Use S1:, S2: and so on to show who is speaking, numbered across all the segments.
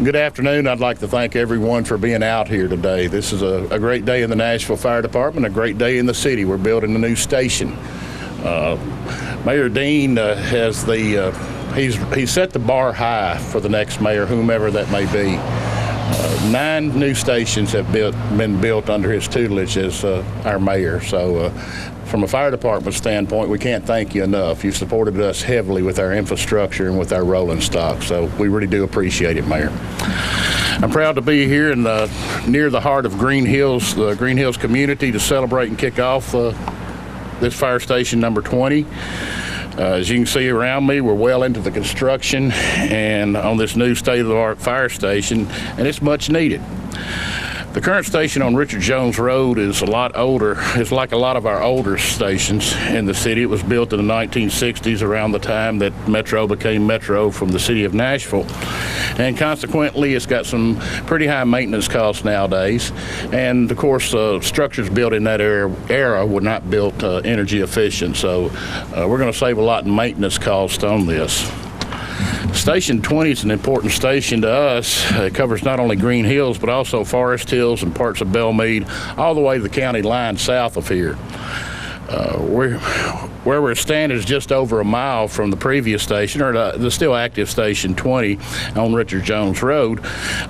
S1: Good afternoon. I'd like to thank everyone for being out here today. This is a great day in the Nashville Fire Department, a great day in the city. We're building a new station. Mayor Dean has he's set the bar high for the next mayor, whomever that may be. 9 new stations have been built under his tutelage as our mayor. So from a fire department standpoint, we can't thank you enough. You've supported us heavily with our infrastructure and with our rolling stock. So we really do appreciate it, Mayor. I'm proud to be here in near the heart of Green Hills, the Green Hills community, to celebrate and kick off this fire station number 20. As you can see around me, we're well into the construction and on this new state-of-the-art fire station, and it's much needed. The current station on Richard Jones Road is a lot older. It's like a lot of our older stations in the city. It was built in the 1960s, around the time that Metro became Metro from the city of Nashville. And consequently, it's got some pretty high maintenance costs nowadays. And of course, structures built in that era were not built energy efficient. So we're going to save a lot in maintenance costs on this. Station 20 is an important station to us. It covers not only Green Hills, but also Forest Hills and parts of Belmead, all the way to the county line south of here. Where we're standing is just over a mile from the previous station, or the still active Station 20 on Richard Jones Road.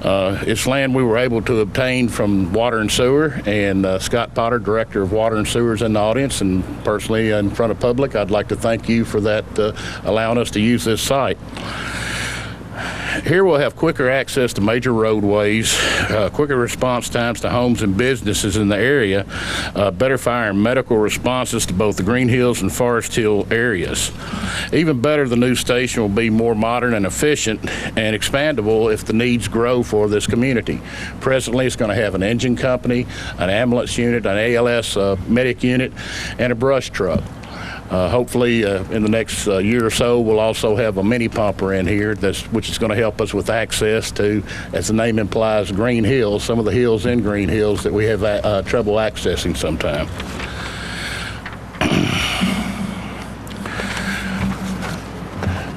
S1: It's land we were able to obtain from Water and Sewer, and Scott Potter, Director of Water and Sewer, is in the audience, and personally in front of public, I'd like to thank you for that, allowing us to use this site. Here we'll have quicker access to major roadways, quicker response times to homes and businesses in the area, better fire and medical responses to both the Green Hills and Forest Hill areas. Even better, the new station will be more modern and efficient and expandable if the needs grow for this community. Presently, it's going to have an engine company, an ambulance unit, an ALS medic unit, and a brush truck. Hopefully, in the next year or so, we'll also have a mini pumper in here, which is going to help us with access to, as the name implies, Green Hills, some of the hills in Green Hills that we have trouble accessing sometime.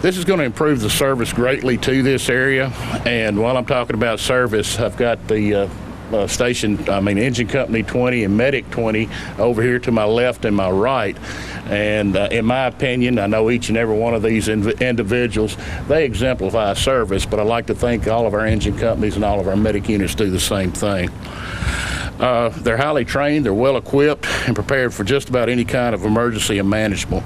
S1: This is going to improve the service greatly to this area, and while I'm talking about service, I've got the Engine Company 20 and Medic 20 over here to my left and my right. And in my opinion, I know each and every one of these individuals, they exemplify service, but I'd like to thank all of our engine companies and all of our medic units do the same thing. They're highly trained, they're well equipped, and prepared for just about any kind of emergency imaginable.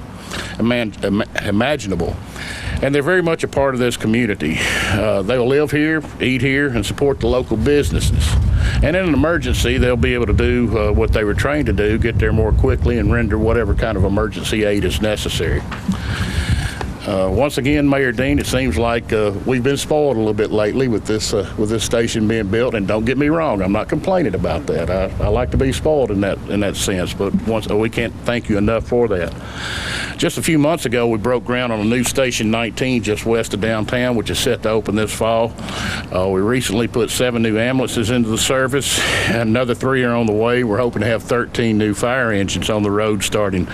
S1: And they're very much a part of this community. They will live here, eat here, and support the local businesses. And in an emergency, they'll be able to do what they were trained to do, get there more quickly and render whatever kind of emergency aid is necessary. Once again, Mayor Dean, it seems like we've been spoiled a little bit lately with this station being built. And don't get me wrong, I'm not complaining about that. I like to be spoiled in that sense, but we can't thank you enough for that. Just a few months ago, we broke ground on a new Station 19 just west of downtown, which is set to open this fall. We recently put 7 new ambulances into the service, and another 3 are on the way. We're hoping to have 13 new fire engines on the road starting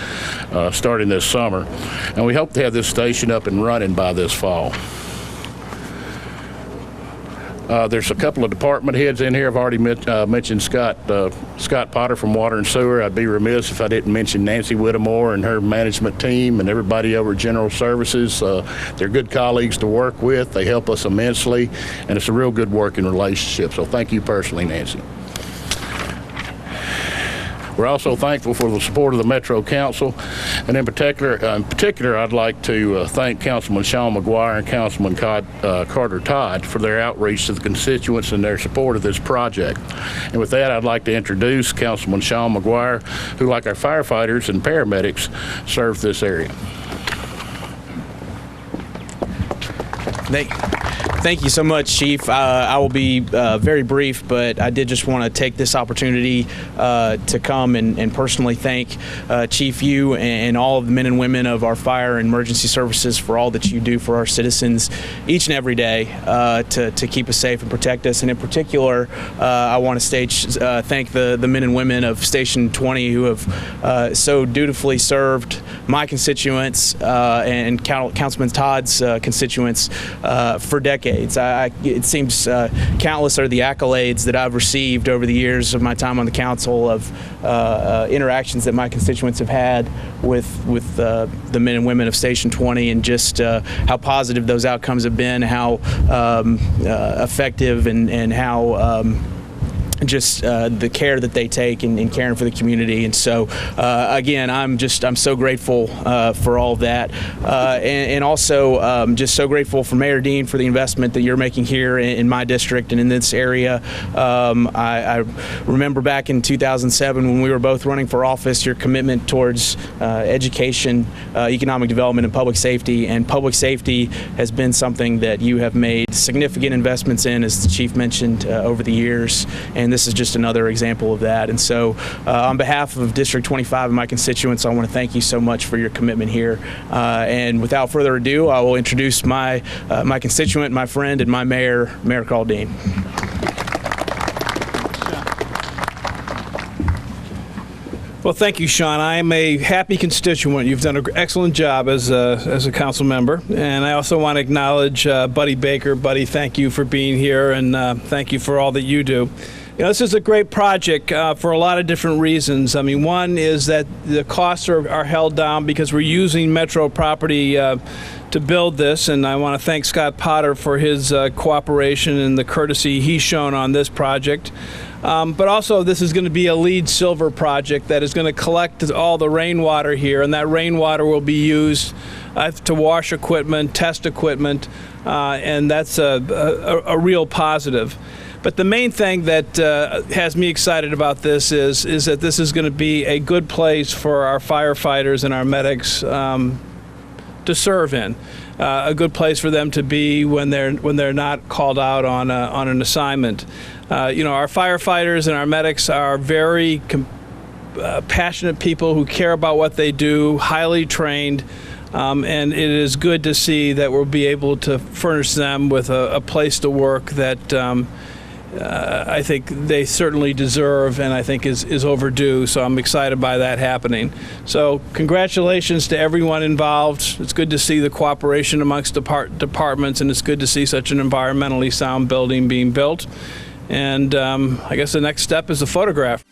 S1: this summer, and we hope to have this station up and running by this fall. There's a couple of department heads in here. I've already mentioned Scott Potter from Water and Sewer. I'd be remiss if I didn't mention Nancy Whittemore and her management team and everybody over at General Services. They're good colleagues to work with. They help us immensely, and it's a real good working relationship. So thank you personally, Nancy. We're also thankful for the support of the Metro Council, and in particular, I'd like to thank Councilman Sean McGuire and Councilman Carter Todd for their outreach to the constituents and their support of this project. And with that, I'd like to introduce Councilman Sean McGuire, who, like our firefighters and paramedics, serves this area.
S2: Thank you so much, Chief. I will be very brief, but I did just want to take this opportunity to come and personally thank Chief, you and all of the men and women of our fire and emergency services for all that you do for our citizens each and every day to keep us safe and protect us. And in particular, I want to thank the men and women of Station 20 who have so dutifully served my constituents and Councilman Todd's constituents for decades. decades. It seems countless are the accolades that I've received over the years of my time on the council, of interactions that my constituents have had with the men and women of Station 20, and just how positive those outcomes have been, how effective, and how just the care that they take in caring for the community. And so again, I'm so grateful for all of that, and also just so grateful for Mayor Dean for the investment that you're making here in my district and in this area. I remember back in 2007 when we were both running for office, your commitment towards education, economic development, and public safety. And public safety has been something that you have made significant investments in, as the chief mentioned, over the years. And this is just another example of that. And so on behalf of District 25 and my constituents, I want to thank you so much for your commitment here. And without further ado, I will introduce my constituent, my friend, and my mayor, Mayor Carl Dean.
S3: Well, thank you, Sean. I am a happy constituent. You've done an excellent job as a council member. And I also want to acknowledge Buddy Baker. Buddy, thank you for being here, and thank you for all that you do. You know, this is a great project for a lot of different reasons. I mean, one is that the costs are held down because we're using Metro property to build this, and I want to thank Scott Potter for his cooperation and the courtesy he's shown on this project. But also, this is going to be a LEED Silver project that is going to collect all the rainwater here, and that rainwater will be used to wash equipment, test equipment, and that's a real positive. But the main thing that has me excited about this is that this is going to be a good place for our firefighters and our medics to serve in. A good place for them to be when they're not called out on an assignment. You know, our firefighters and our medics are very passionate people who care about what they do, highly trained, and it is good to see that we'll be able to furnish them with a place to work that I think they certainly deserve, and I think is overdue. So I'm excited by that happening. So congratulations to everyone involved. It's good to see the cooperation amongst departments, and it's good to see such an environmentally sound building being built. And I guess the next step is a photograph.